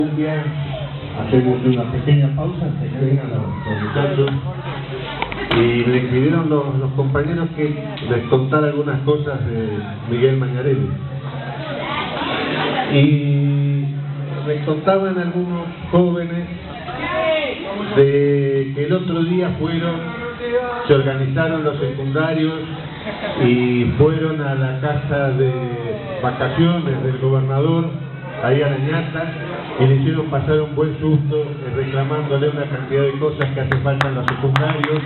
Hacer una pequeña pausa hasta que vengan los muchachos, y me pidieron los compañeros que les contara algunas cosas de Miguel Mañarelli, y me contaban algunos jóvenes de que el otro día se organizaron los secundarios y fueron a la casa de vacaciones del gobernador ahí a La Ñata, y le hicieron pasar un buen susto reclamándole una cantidad de cosas que hace falta en los secundarios.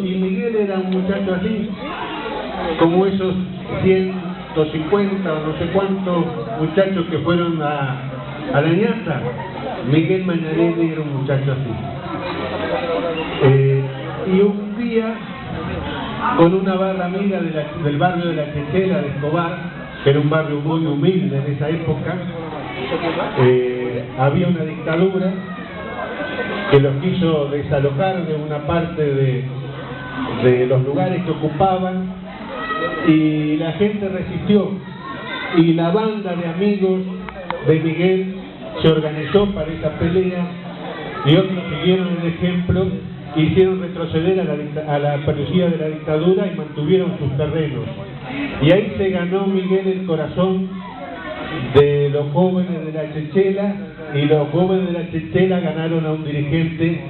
Y Miguel era un muchacho así, como esos 150 o no sé cuántos muchachos que fueron a La Ñata. Miguel Mañarelli era un muchacho así. Y un día, con una barra amiga del barrio de La Chechela de Escobar, que era un barrio muy humilde en esa época, había una dictadura que los quiso desalojar de una parte de los lugares que ocupaban, y la gente resistió, y la banda de amigos de Miguel se organizó para esa pelea, y otros siguieron el ejemplo, hicieron retroceder a la policía de la dictadura y mantuvieron sus terrenos. Y ahí se ganó Miguel el corazón de los jóvenes de La Chechela, y los jóvenes de La Chechela ganaron a un dirigente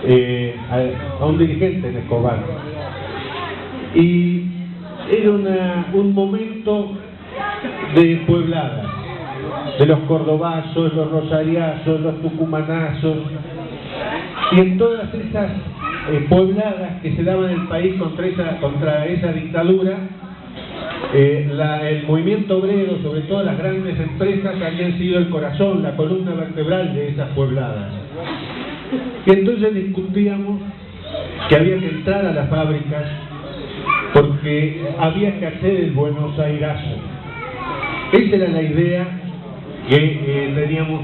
en Escobar. Y era un momento de puebladas, de los cordobazos, los rosariazos, los tucumanazos, y en todas esas puebladas que se daban en el país contra esa dictadura, el movimiento obrero, sobre todo las grandes empresas, habían sido el corazón, la columna vertebral de esas puebladas. Y entonces discutíamos que había que entrar a las fábricas, porque había que hacer el Buenos Airazo. Esa era la idea que teníamos,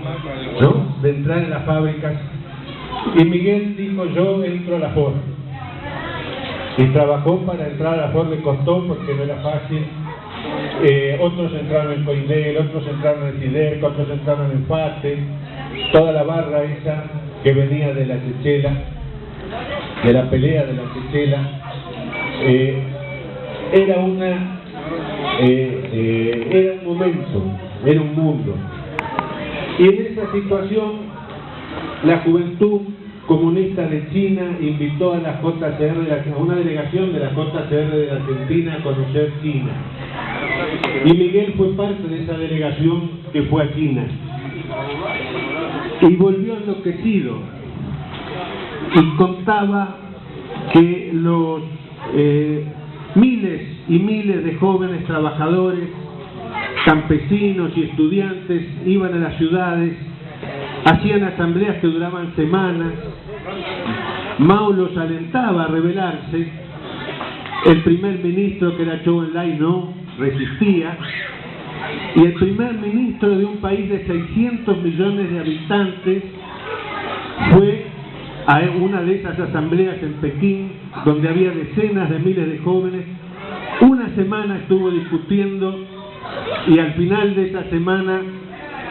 ¿no?, de entrar en las fábricas. Y Miguel dijo: yo entro a la Ford. Y trabajó para entrar a la Ford, le costó porque no era fácil. Otros entraron en Coindel, otros entraron en Sider, otros entraron en FATE. Toda la barra esa que venía de La Chechela, de la pelea de La Chechela, era un momento, era un mundo. Y en esa situación, la Juventud Comunista de China invitó a la JCR, a una delegación de la JCR de la Argentina, a conocer China. Y Miguel fue parte de esa delegación que fue a China. Y volvió enloquecido. Y contaba que los miles y miles de jóvenes trabajadores, campesinos y estudiantes iban a las ciudades, hacían asambleas que duraban semanas. Mao los alentaba a rebelarse. El primer ministro, que era Zhou Enlai, no resistía. Y el primer ministro de un país de 600 millones de habitantes fue a una de esas asambleas en Pekín, donde había decenas de miles de jóvenes. Una semana estuvo discutiendo, y al final de esa semana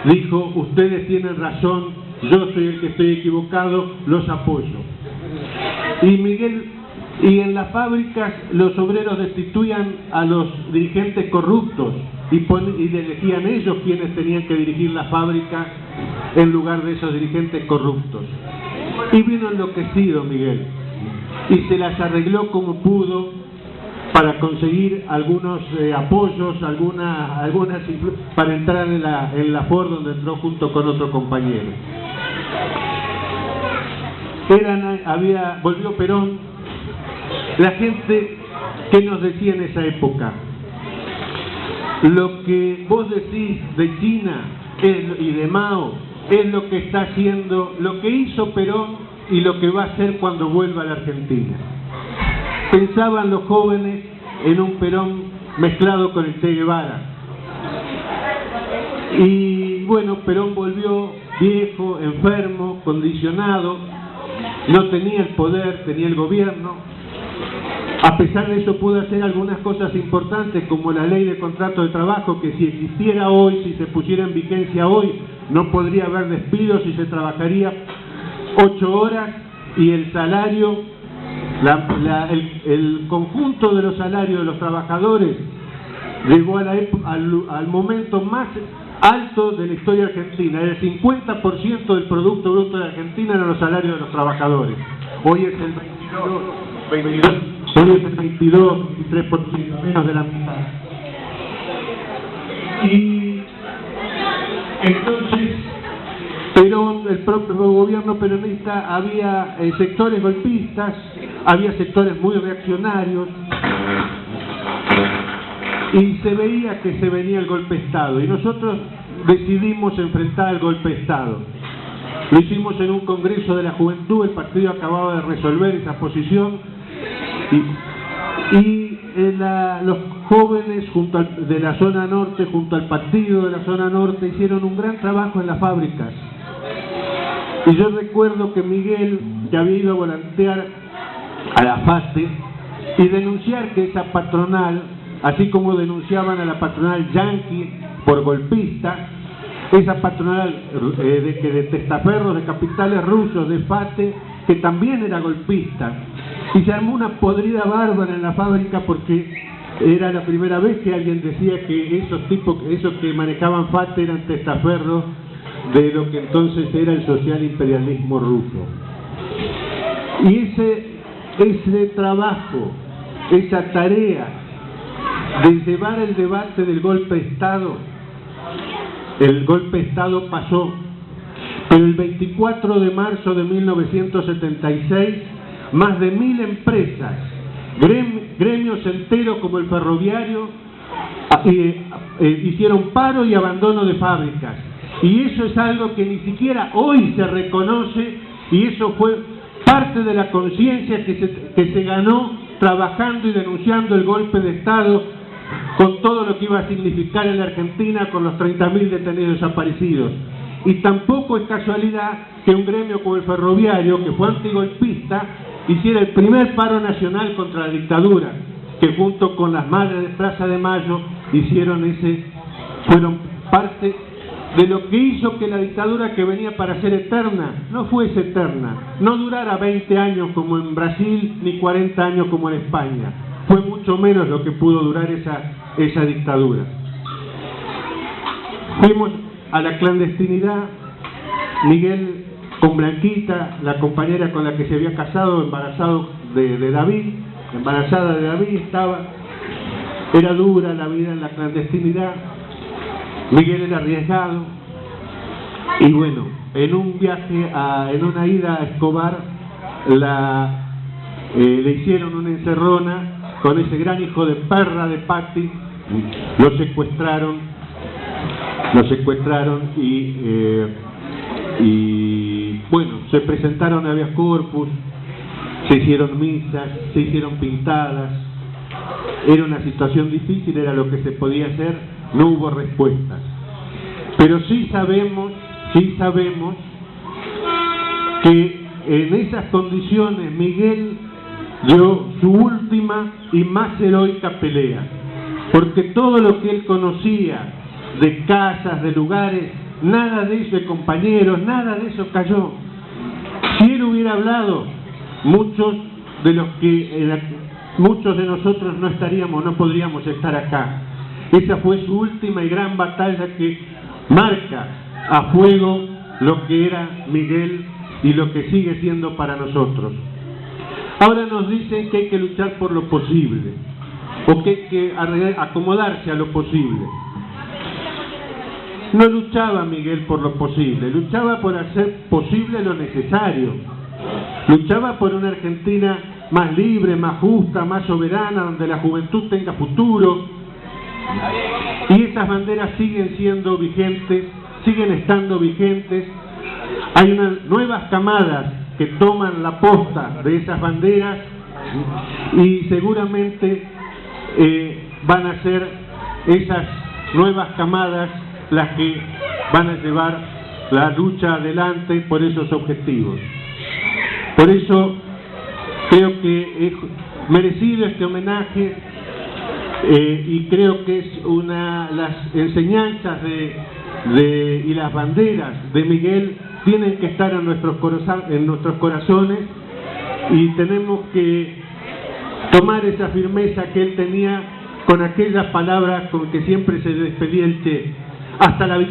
dijo: ustedes tienen razón, yo soy el que estoy equivocado, los apoyo. Y en las fábricas los obreros destituían a los dirigentes corruptos y elegían ellos quienes tenían que dirigir la fábrica en lugar de esos dirigentes corruptos. Y vino enloquecido Miguel, y se las arregló como pudo para conseguir algunos apoyos, para entrar en la Ford, donde entró junto con otro compañero. Volvió Perón. La gente, ¿qué nos decía en esa época? Lo que vos decís de China y de Mao es lo que está haciendo, lo que hizo Perón y lo que va a hacer cuando vuelva a la Argentina. Pensaban los jóvenes en un Perón mezclado con el Che Guevara. Y bueno, Perón volvió viejo, enfermo, condicionado, no tenía el poder, tenía el gobierno. A pesar de eso pudo hacer algunas cosas importantes, como la ley de contrato de trabajo, que si existiera hoy, si se pusiera en vigencia hoy, no podría haber despidos y se trabajaría 8 horas y el salario, el conjunto de los salarios de los trabajadores llegó al momento más alto de la historia argentina. El 50% del Producto Bruto de Argentina eran los salarios de los trabajadores. Hoy es el 23%, menos de la mitad. Y entonces, pero el propio gobierno peronista había sectores golpistas, había sectores muy reaccionarios, y se veía que se venía el golpe de Estado, y nosotros decidimos enfrentar el golpe de Estado. Lo hicimos en un congreso de la juventud, el partido acababa de resolver esa posición, y los jóvenes de la zona norte, junto al partido de la zona norte, hicieron un gran trabajo en las fábricas. Y yo recuerdo que Miguel, que había ido a volantear a la FASE y denunciar que esa patronal, así como denunciaban a la patronal yanqui por golpista, esa patronal de testaferros, de capitales rusos, de FATE, que también era golpista, y se armó una podrida bárbara en la fábrica porque era la primera vez que alguien decía que esos que manejaban FATE eran testaferros de lo que entonces era el social imperialismo ruso. Y ese trabajo, esa tarea de llevar el debate del golpe de Estado, el golpe de Estado pasó, pero el 24 de marzo de 1976, más de 1000 empresas, gremios enteros como el ferroviario, hicieron paro y abandono de fábricas. Y eso es algo que ni siquiera hoy se reconoce, y eso fue parte de la conciencia que se ganó trabajando y denunciando el golpe de Estado, con todo lo que iba a significar en la Argentina, con los 30.000 detenidos desaparecidos. Y tampoco es casualidad que un gremio como el ferroviario, que fue antigolpista, hiciera el primer paro nacional contra la dictadura, que junto con las madres de Plaza de Mayo fueron parte de lo que hizo que la dictadura, que venía para ser eterna, no fuese eterna, no durara 20 años como en Brasil, ni 40 años como en España. Fue mucho menos lo que pudo durar esa dictadura. Fuimos a la clandestinidad, Miguel con Blanquita, la compañera con la que se había casado, embarazada de David, estaba. Era dura la vida en la clandestinidad, Miguel era arriesgado, y bueno, en un viaje, en una ida a Escobar, le hicieron una encerrona con ese gran hijo de perra de Patti. Lo secuestraron y bueno, se presentaron a habeas corpus, se hicieron misas, se hicieron pintadas. Era una situación difícil, era lo que se podía hacer, no hubo respuestas. Pero sí sabemos que en esas condiciones Miguel dio su última y más heroica pelea, porque todo lo que él conocía de casas, de lugares, nada de eso, de compañeros, nada de eso cayó. Si él hubiera hablado, muchos de nosotros no podríamos estar acá. Esa fue su última y gran batalla, que marca a fuego lo que era Miguel y lo que sigue siendo para nosotros. Ahora nos dicen que hay que luchar por lo posible, o que hay que acomodarse a lo posible. No luchaba Miguel por lo posible, luchaba por hacer posible lo necesario. Luchaba por una Argentina más libre, más justa, más soberana, donde la juventud tenga futuro. Y esas banderas siguen siendo vigentes, siguen estando vigentes. Hay nuevas camadas que toman la posta de esas banderas, y seguramente van a ser esas nuevas camadas las que van a llevar la lucha adelante por esos objetivos. Por eso creo que merecido este homenaje y creo que es las enseñanzas y las banderas de Miguel tienen que estar en nuestros corazones y tenemos que tomar esa firmeza que él tenía con aquellas palabras con que siempre se despedía el Che. Hasta la victoria.